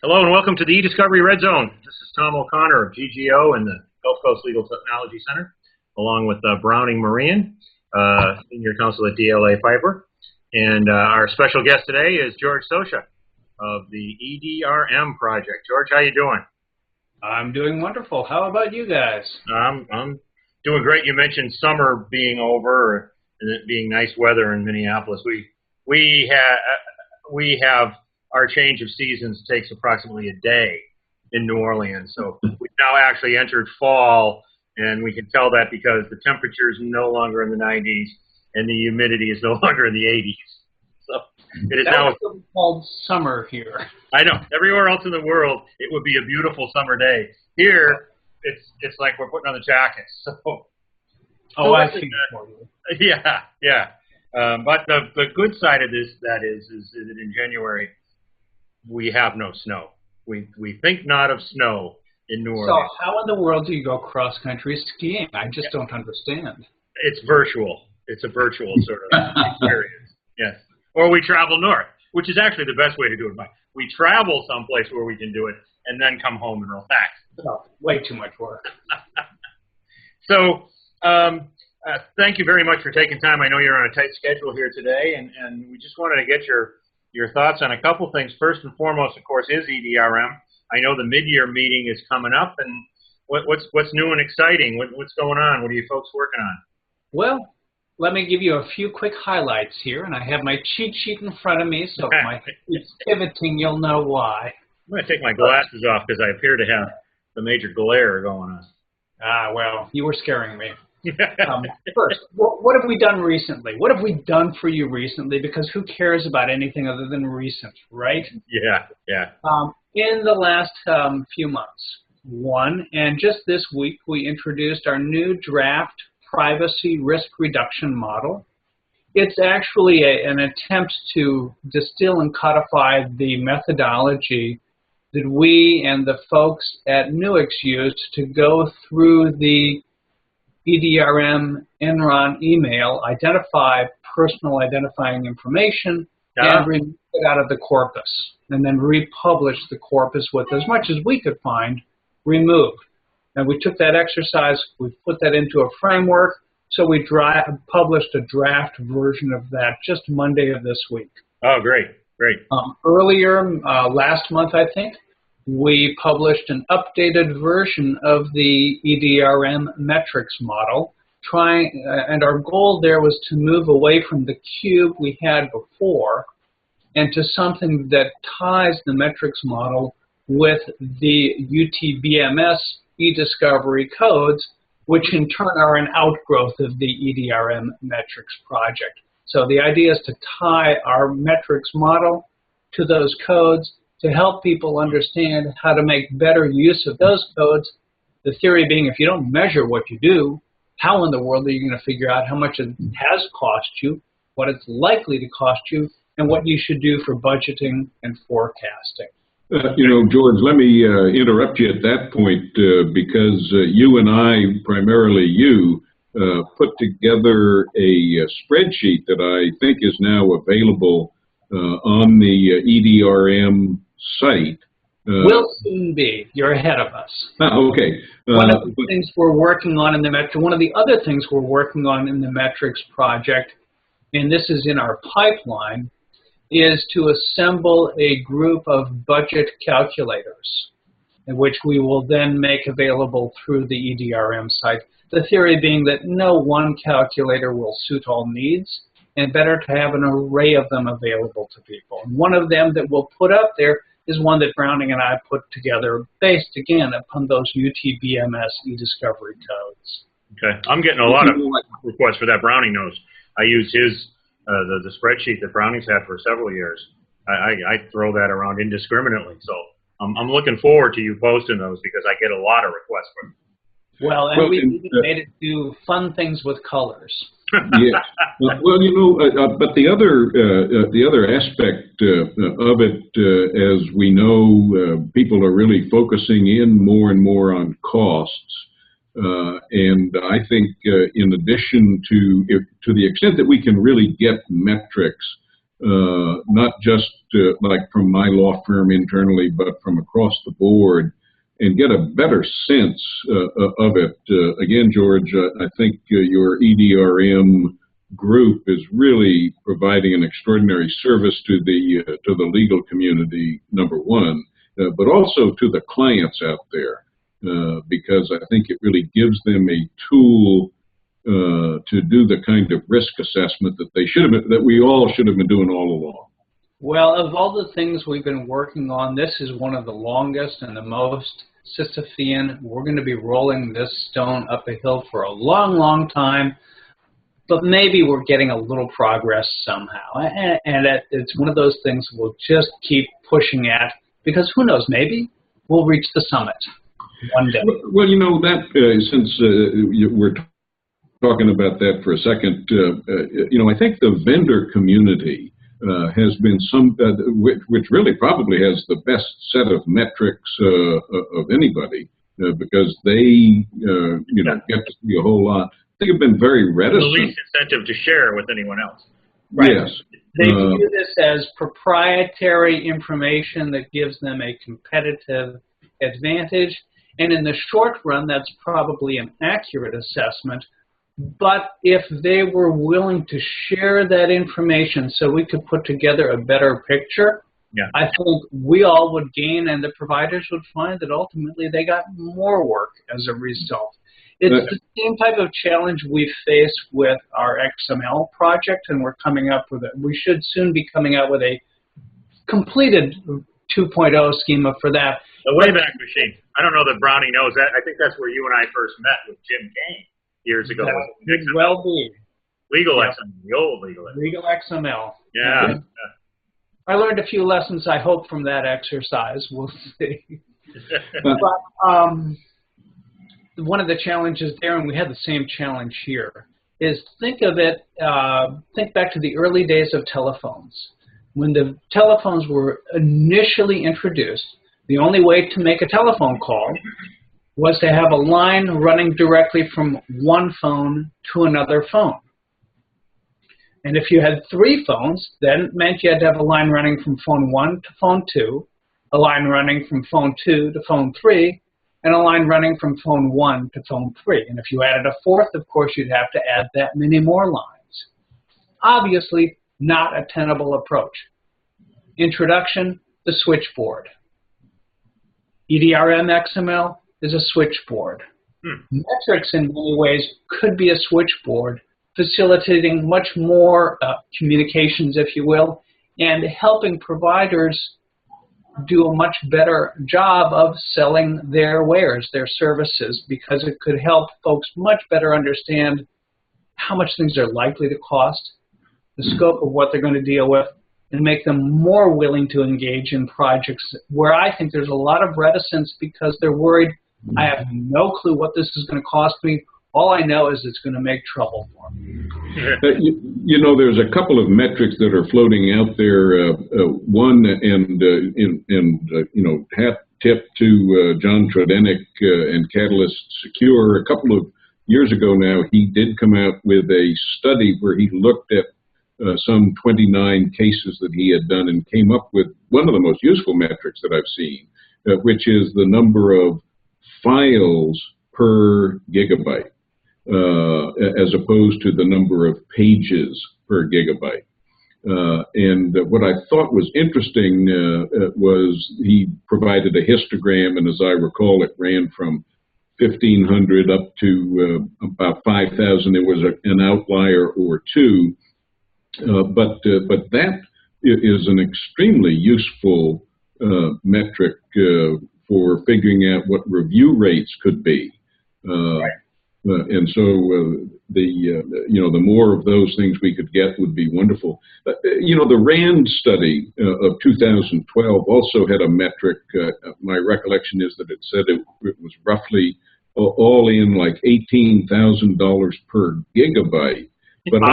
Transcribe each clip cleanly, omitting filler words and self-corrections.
Hello and welcome to the eDiscovery Red Zone. This is Tom O'Connor of GGO and the Gulf Coast Legal Technology Center, along with Browning Marean, Senior Counsel at DLA Piper. And our special guest today is George Socha of the EDRM project. George, how you doing? I'm doing wonderful. How about you guys? I'm doing great. You mentioned summer being over and it being nice weather in Minneapolis. We have our change of seasons takes approximately a day in New Orleans. So we've now actually entered fall, and we can tell that because the temperature is no longer in the 90s and the humidity is no longer in the 80s. So it is now called summer here. I know. Everywhere else in the world, it would be a beautiful summer day. Here, it's like we're putting on the jackets. So, I see for you. Yeah. But the good side of that is that in January, we have no snow. We think not of snow in New Orleans. So how in the world do you go cross-country skiing? I just don't understand. It's virtual. It's a virtual sort of experience. Yes. Or we travel north, which is actually the best way to do it. We travel someplace where we can do it and then come home and relax. Oh, way too much work. So thank you very much for taking time. I know you're on a tight schedule here today, and we just wanted to get your thoughts on a couple things. First and foremost, of course, is EDRM. I know the mid-year meeting is coming up, and what's new and exciting? What's going on? What are you folks working on? Well, let me give you a few quick highlights here, and I have my cheat sheet in front of me, so if it's pivoting, you'll know why. I'm going to take my glasses off because I appear to have the major glare going on. Well, you were scaring me. First, what have we done recently? What have we done for you recently? Because who cares about anything other than recent, right? Yeah. In the last few months, and just this week, we introduced our new draft privacy risk reduction model. It's actually an attempt to distill and codify the methodology that we and the folks at Nuix used to go through the EDRM Enron email, identify personal identifying information, and remove it out of the corpus, and then republish the corpus with as much as we could find removed. And we took that exercise, we put that into a framework, so we published a draft version of that just Monday of this week. Oh, great. Earlier, last month, I think, we published an updated version of the EDRM metrics model, and our goal there was to move away from the cube we had before and to something that ties the metrics model with the UTBMS eDiscovery codes, which in turn are an outgrowth of the EDRM metrics project. So the idea is to tie our metrics model to those codes to help people understand how to make better use of those codes. The theory being, if you don't measure what you do, how in the world are you going to figure out how much it has cost you, what it's likely to cost you, and what you should do for budgeting and forecasting? George, let me interrupt you at that point because you and I, primarily you, put together a spreadsheet that I think is now available on the EDRM site. Will soon be. You're ahead of us. Okay. One of the things we're working on in the one of the other things we're working on in the metrics project, and this is in our pipeline, is to assemble a group of budget calculators, in which we will then make available through the EDRM site. The theory being that no one calculator will suit all needs, and better to have an array of them available to people. And one of them that we'll put up there is one that Browning and I put together based, again, upon those UTBMS eDiscovery codes. Okay. I'm getting a lot of requests for that. Browning knows. I use his, the spreadsheet that Browning's had for several years. I throw that around indiscriminately. So I'm looking forward to you posting those because I get a lot of requests for them. Well, and we even made it do fun things with colors. Yeah. Well, but the other aspect of it, as we know, people are really focusing in more and more on costs, and I think in addition to the extent that we can really get metrics not just like from my law firm internally, but from across the board, and get a better sense of it. Again, George, I think your EDRM group is really providing an extraordinary service to the legal community, number one, but also to the clients out there, because I think it really gives them a tool to do the kind of risk assessment that that we all should have been doing all along. Well, of all the things we've been working on, this is one of the longest and the most Sisyphean. We're going to be rolling this stone up a hill for a long, long time, but maybe we're getting a little progress somehow. And it's one of those things we'll just keep pushing at, because who knows, maybe we'll reach the summit one day. Well, you know, that since we're talking about that for a second, you know, I think the vendor community has been which really probably has the best set of metrics of anybody, because they, you know, get to see a whole lot. I think have been very reticent. The least incentive to share with anyone else. Right. Yes. They view this as proprietary information that gives them a competitive advantage, and in the short run, that's probably an accurate assessment. But if they were willing to share that information so we could put together a better picture, yeah, I think we all would gain, and the providers would find that ultimately they got more work as a result. It's the same type of challenge we face with our XML project, and we're coming up with it. We should soon be coming out with a completed 2.0 schema for that. The Wayback Machine. I don't know that Brownie knows that. I think that's where you and I first met with Jim Kane years ago. Well be. Legal XML, the old legal XML. Legal XML. Yeah. Okay. I learned a few lessons, I hope, from that exercise. We'll see. But one of the challenges there, and we had the same challenge here, is think of it, think back to the early days of telephones. When the telephones were initially introduced, the only way to make a telephone call was to have a line running directly from one phone to another phone. And if you had 3 phones, then it meant you had to have a line running from phone 1 to phone 2, a line running from phone 2 to phone 3, and a line running from phone 1 to phone 3. And if you added a 4th, of course, you'd have to add that many more lines. Obviously, not a tenable approach. Introduction, the switchboard. EDRM XML is a switchboard. Metrics, in many ways, could be a switchboard, facilitating much more communications, if you will, and helping providers do a much better job of selling their wares, their services, because it could help folks much better understand how much things are likely to cost, the scope of what they're going to deal with, and make them more willing to engage in projects where I think there's a lot of reticence because they're worried, I have no clue what this is going to cost me. All I know is it's going to make trouble for me. You know, there's a couple of metrics that are floating out there. One, and you know, hat tip to John Trodenick and Catalyst Secure. A couple of years ago now, he did come out with a study where he looked at some 29 cases that he had done and came up with one of the most useful metrics that I've seen, which is the number of files per gigabyte, as opposed to the number of pages per gigabyte. And what I thought was interesting was he provided a histogram, and as I recall, it ran from 1,500 up to about 5,000. There was an outlier or two, but that is an extremely useful metric for figuring out what review rates could be. And so you know, the more of those things we could get would be wonderful. You know, the RAND study of 2012 also had a metric. My recollection is that it said it was roughly all in like $18,000 per gigabyte. But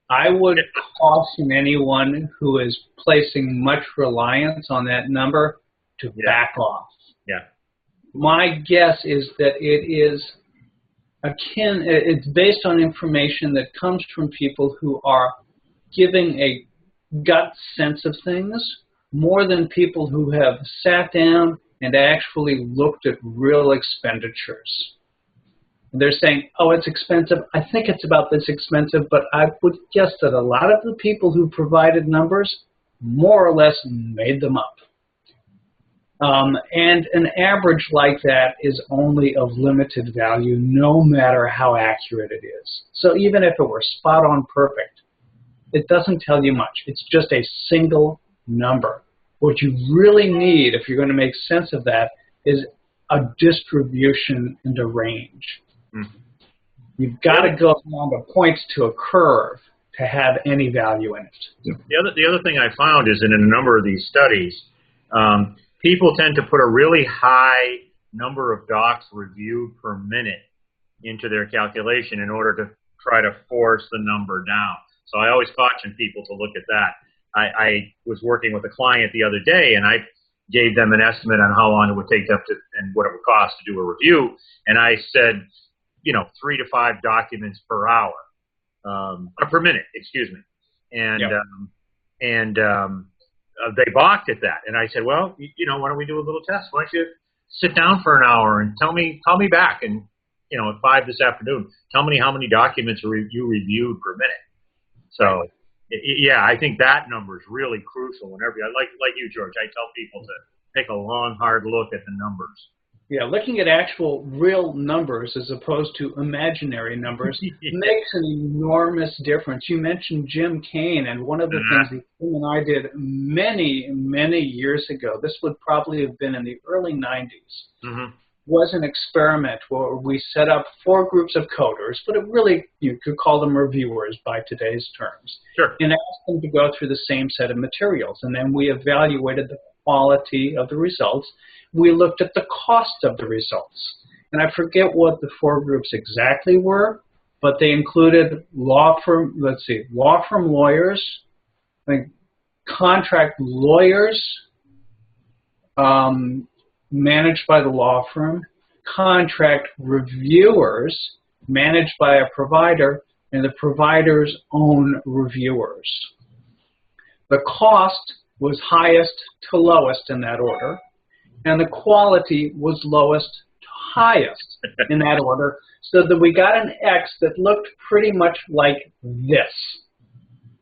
I would caution anyone who is placing much reliance on that number to back off. Yeah. My guess is that it is it's based on information that comes from people who are giving a gut sense of things more than people who have sat down and actually looked at real expenditures. They're saying, oh, it's expensive. I think it's about this expensive, but I would guess that a lot of the people who provided numbers more or less made them up. And an average like that is only of limited value, no matter how accurate it is. So even if it were spot on perfect, it doesn't tell you much. It's just a single number. What you really need, if you're going to make sense of that, is a distribution and a range. Mm-hmm. You've got to go from the points to a curve to have any value in it. The other thing I found is that in a number of these studies, people tend to put a really high number of docs reviewed per minute into their calculation in order to try to force the number down. So I always caution people to look at that. I was working with a client the other day, and I gave them an estimate on how long it would take them to, and what it would cost to do a review, and I said, 3 to 5 documents per hour, per minute, excuse me, and they balked at that, and I said, well, why don't we do a little test? Why don't you sit down for an hour and call me back, and at 5 this afternoon, tell me how many documents you reviewed per minute. So. Yeah, I think that number is really crucial. Whenever like you, George, I tell people to take a long, hard look at the numbers. Yeah, looking at actual real numbers as opposed to imaginary numbers makes an enormous difference. You mentioned Jim Kane, and one of the things that Jim and I did many, many years ago, this would probably have been in the early 90s, was an experiment where we set up 4 groups of coders, but it really, you could call them reviewers by today's terms, and asked them to go through the same set of materials. And then we evaluated the quality of the results. We looked at the cost of the results. And I forget what the 4 groups exactly were, but they included law firm lawyers, contract lawyers, managed by the law firm, contract reviewers managed by a provider, and the provider's own reviewers. The cost was highest to lowest in that order, and the quality was lowest to highest in that order, so that we got an X that looked pretty much like this.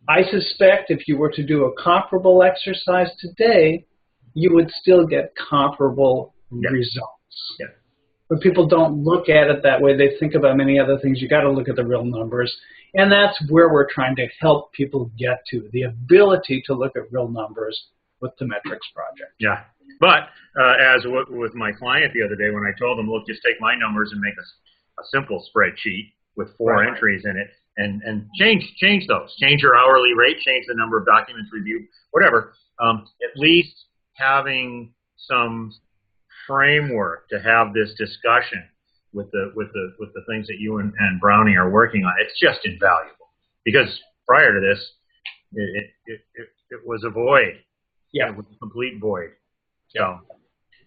I suspect if you were to do a comparable exercise today, you would still get comparable results. Yeah. But people don't look at it that way. They think about many other things. You got to look at the real numbers. And that's where we're trying to help people get to, the ability to look at real numbers with the metrics project. Yeah. But as with my client the other day, when I told them, look, just take my numbers and make a simple spreadsheet with 4 entries in it and change those. Change your hourly rate, change the number of documents reviewed, whatever. At least having some framework to have this discussion with the things that you and Brownie are working on, it's just invaluable. Because prior to this, it was a void. Yeah, it was a complete void. So,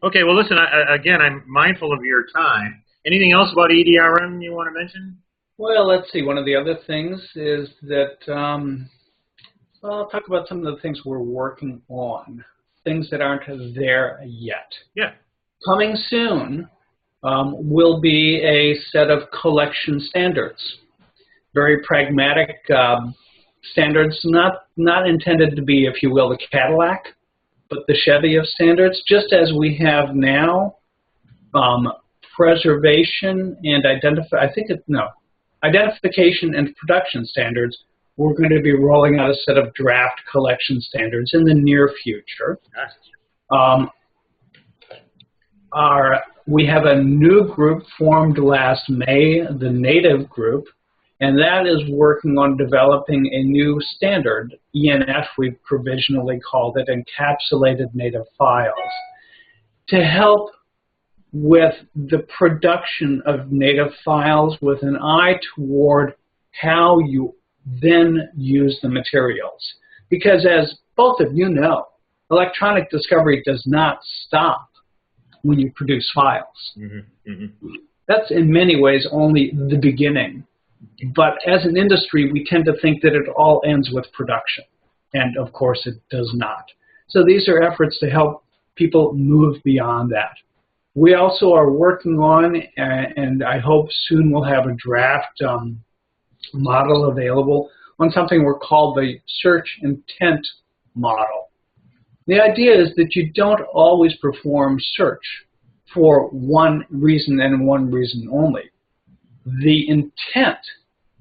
okay. Well, listen. Again, I'm mindful of your time. Anything else about EDRM you want to mention? Well, let's see. One of the other things is that I'll talk about some of the things we're working on. Things that aren't there yet. Yeah. Coming soon will be a set of collection standards. Very pragmatic standards, not intended to be, if you will, the Cadillac, but the Chevy of standards, just as we have now preservation and identification and production standards. We're going to be rolling out a set of draft collection standards in the near future. We have a new group formed last May, the Native Group, and that is working on developing a new standard, ENF we've provisionally called it, Encapsulated Native Files, to help with the production of native files with an eye toward how you then use the materials. Because as both of you know, electronic discovery does not stop when you produce files. That's in many ways only the beginning. But as an industry, we tend to think that it all ends with production. And of course, it does not. So these are efforts to help people move beyond that. We also are working on, and I hope soon we'll have a draft model available on something we're called the search intent model. The idea is that you don't always perform search for one reason and one reason only. The intent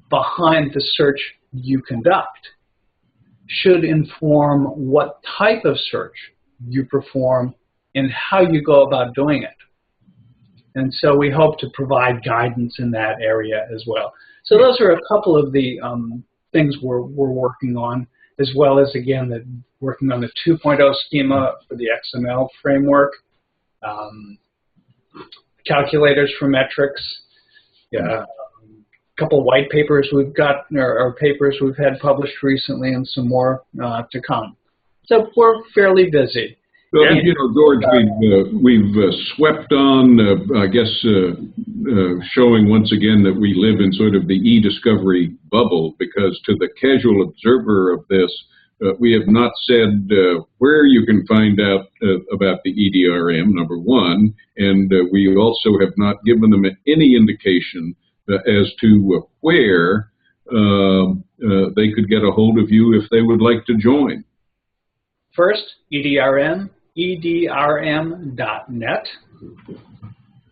behind the search you conduct should inform what type of search you perform and how you go about doing it. And so we hope to provide guidance in that area as well. So those are a couple of the things we're working on, as well as, again, working on the 2.0 schema for the XML framework, calculators for metrics, a couple of white papers we've got, or papers we've had published recently, and some more to come. So we're fairly busy. Well, you know, George, we've swept on, I guess, showing once again that we live in sort of the eDiscovery bubble, because to the casual observer of this, we have not said where you can find out about the EDRM, number one, and we also have not given them any indication as to where they could get a hold of you if they would like to join. First, EDRM, EDRM.net,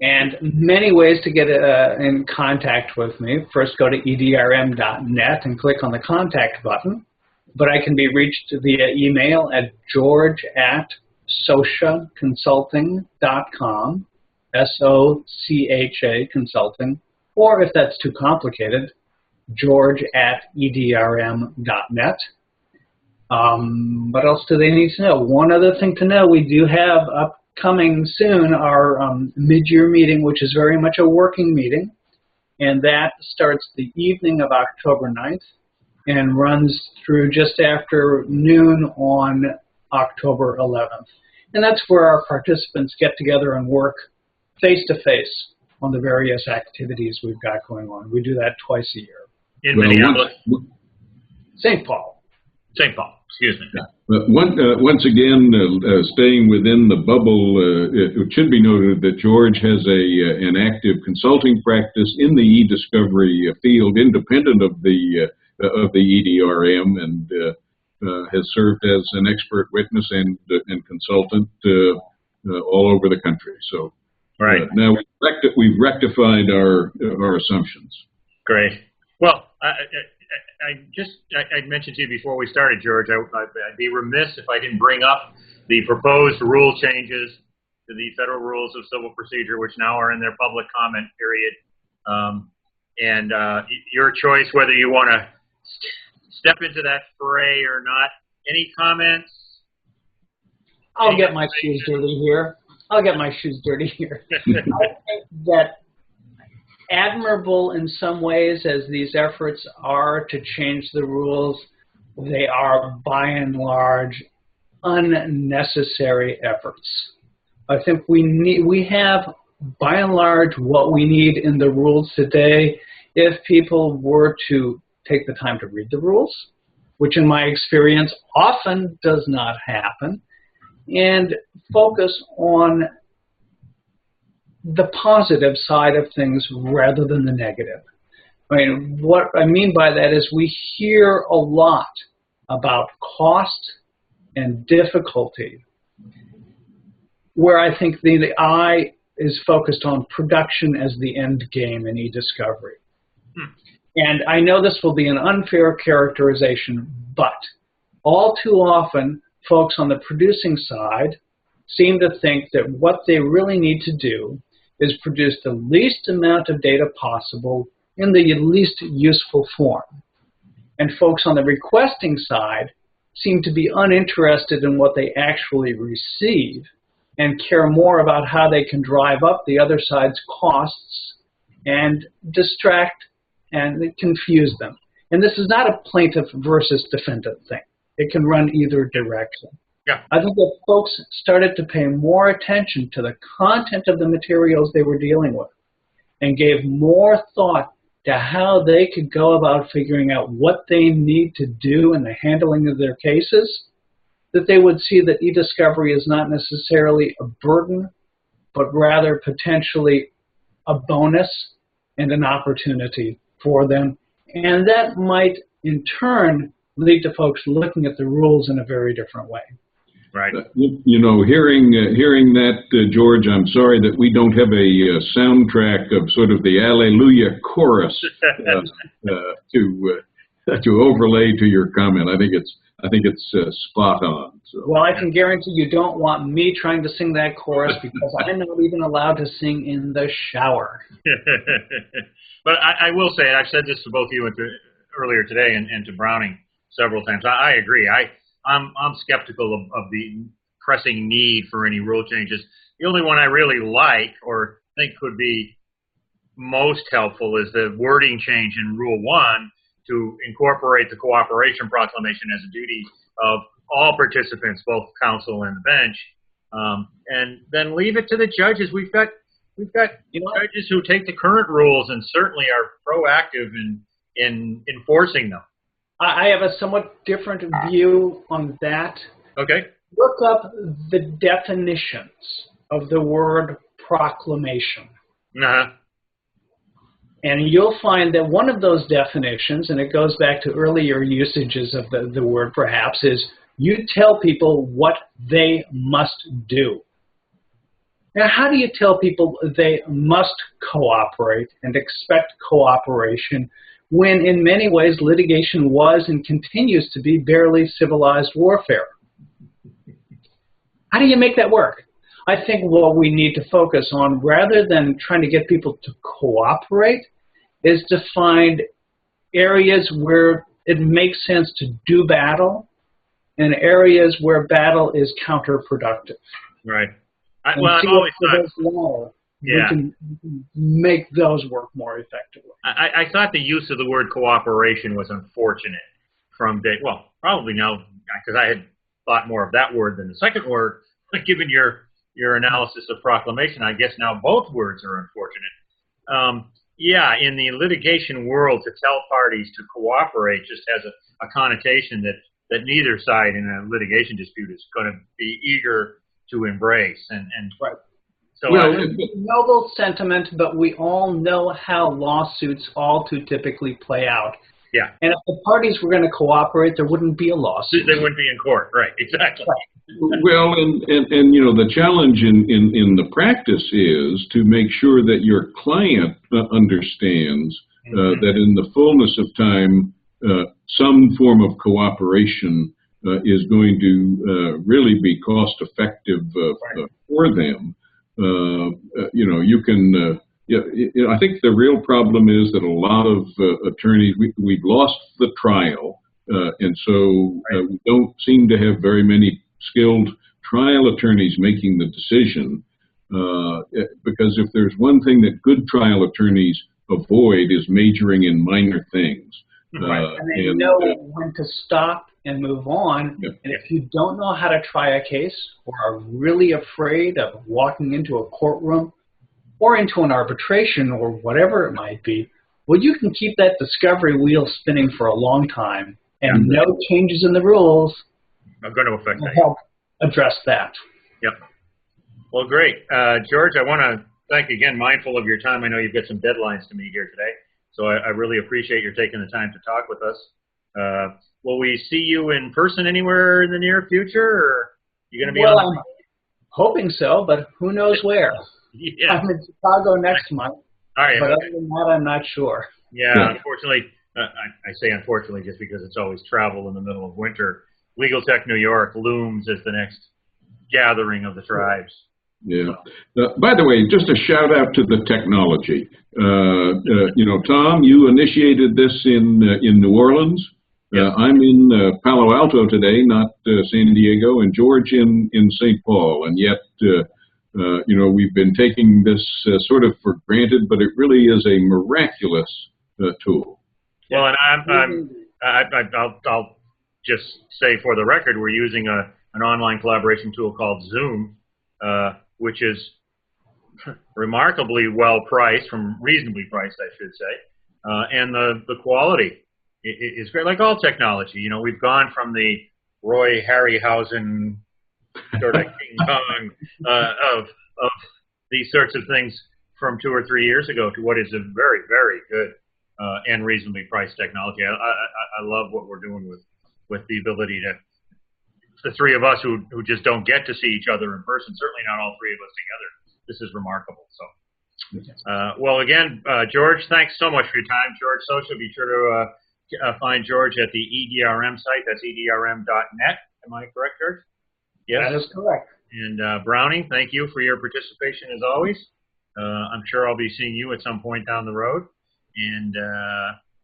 and many ways to get in contact with me. First, go to EDRM.net and click on the contact button, but I can be reached via email at george@sochaconsulting.com, S-O-C-H-A consulting, or if that's too complicated, george@EDRM.net. What else do they need to know? One other thing to know, we do have upcoming soon our mid-year meeting, which is very much a working meeting, and that starts the evening of October 9th and runs through just after noon on October 11th. And that's where our participants get together and work face-to-face on the various activities we've got going on. We do that twice a year. In Minneapolis? St. Paul. St. Paul, excuse me. Yeah. Once again, staying within the bubble, it should be noted that George has an active consulting practice in the eDiscovery field, independent of the EDRM, and has served as an expert witness and consultant all over the country. So right. Now we've rectified our assumptions. Great. Well, I mentioned to you before we started, George, I'd be remiss if I didn't bring up the proposed rule changes to the Federal Rules of Civil Procedure, which now are in their public comment period. And your choice whether you want to step into that fray or not. Any comments? I'll get my shoes dirty here. I think that admirable in some ways as these efforts are to change the rules, they are by and large unnecessary efforts. I think we have by and large what we need in the rules today if people were to take the time to read the rules, which in my experience often does not happen, and focus on the positive side of things rather than the negative. I mean, what I mean by that is we hear a lot about cost and difficulty, where I think the eye is focused on production as the end game in eDiscovery. And I know this will be an unfair characterization, but all too often, folks on the producing side seem to think that what they really need to do is produce the least amount of data possible in the least useful form. And folks on the requesting side seem to be uninterested in what they actually receive and care more about how they can drive up the other side's costs and distract and confuse them. And this is not a plaintiff versus defendant thing. It can run either direction. Yeah. I think that folks started to pay more attention to the content of the materials they were dealing with and gave more thought to how they could go about figuring out what they need to do in the handling of their cases, that they would see that eDiscovery is not necessarily a burden, but rather potentially a bonus and an opportunity for them. And that might, in turn, lead to folks looking at the rules in a very different way. Right. You know, hearing that, George, I'm sorry that we don't have a soundtrack of sort of the Alleluia chorus to overlay to your comment. I think it's spot on. So. Well, I can guarantee you don't want me trying to sing that chorus because I'm not even allowed to sing in the shower. But I will say, I've said this to both you and earlier today and to Browning several times. I agree. I'm skeptical of the pressing need for any rule changes. The only one I really like or think could be most helpful is the wording change in Rule 1 to incorporate the Cooperation Proclamation as a duty of all participants, both counsel and the bench, and then leave it to the judges. We've got judges who take the current rules and certainly are proactive in enforcing them. I have a somewhat different view on that. Okay. Look up the definitions of the word proclamation. Uh-huh. And you'll find that one of those definitions, and it goes back to earlier usages of the word perhaps, is you tell people what they must do. Now, how do you tell people they must cooperate and expect cooperation when in many ways litigation was and continues to be barely civilized warfare? How do you make that work? I think what we need to focus on, rather than trying to get people to cooperate, is to find areas where it makes sense to do battle and areas where battle is counterproductive. Right. I've always thought we can make those work more effectively. I thought the use of the word cooperation was unfortunate from day, well, probably now, because I had thought more of that word than the second word. Given your analysis of proclamation, I guess now both words are unfortunate. Yeah, in the litigation world, to tell parties to cooperate just has a connotation that neither side in a litigation dispute is going to be eager to embrace. And right. So it's a noble sentiment, but we all know how lawsuits all too typically play out. Yeah. And if the parties were going to cooperate, there wouldn't be a lawsuit. They wouldn't be in court, right? Exactly. Right. Well, and you know, the challenge in the practice is to make sure that your client understands that in the fullness of time, some form of cooperation is going to really be cost effective for them. You know, you can. I think the real problem is that a lot of attorneys, we've lost the trial, and so we don't seem to have very many skilled trial attorneys making the decision, because if there's one thing that good trial attorneys avoid is majoring in minor things. And they know when to stop and move on. Yeah. And if you don't know how to try a case or are really afraid of walking into a courtroom or into an arbitration or whatever it might be, well, you can keep that discovery wheel spinning for a long time, and no changes in the rules are going to affect that. Help address that. Yep. Well, great. George, I want to thank you again, mindful of your time. I know you've got some deadlines to meet here today, so I really appreciate your taking the time to talk with us. Will we see you in person anywhere in the near future, or are you going to be I'm hoping so, but who knows where. Yeah. I'm in Chicago next month, All right, but other than that, I'm not sure. Yeah, unfortunately, I say unfortunately just because it's always travel in the middle of winter. Legal Tech New York looms as the next gathering of the tribes. Yeah. By the way, just a shout out to the technology. You know, Tom, you initiated this in New Orleans. I'm in Palo Alto today, not San Diego, and George in St. Paul, and yet. You know, we've been taking this sort of for granted, but it really is a miraculous tool. Well, and I'll just say for the record, we're using an online collaboration tool called Zoom, which is remarkably well priced, reasonably priced, I should say. and the quality is great. Like all technology, you know, we've gone from the Roy Harryhausen sort of King Kong of these sorts of things from 2 or 3 years ago to what is a very, very good and reasonably priced technology. I love what we're doing with the ability to, the three of us who just don't get to see each other in person, certainly not all three of us together. This is remarkable. So, well, again, George, thanks so much for your time. George Socha, be sure to find George at the EDRM site. That's edrm.net. Am I correct, George? Yes. That is correct. And Browning, thank you for your participation as always. I'm sure I'll be seeing you at some point down the road. And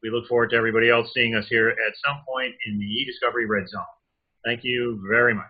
we look forward to everybody else seeing us here at some point in the eDiscovery Red Zone. Thank you very much.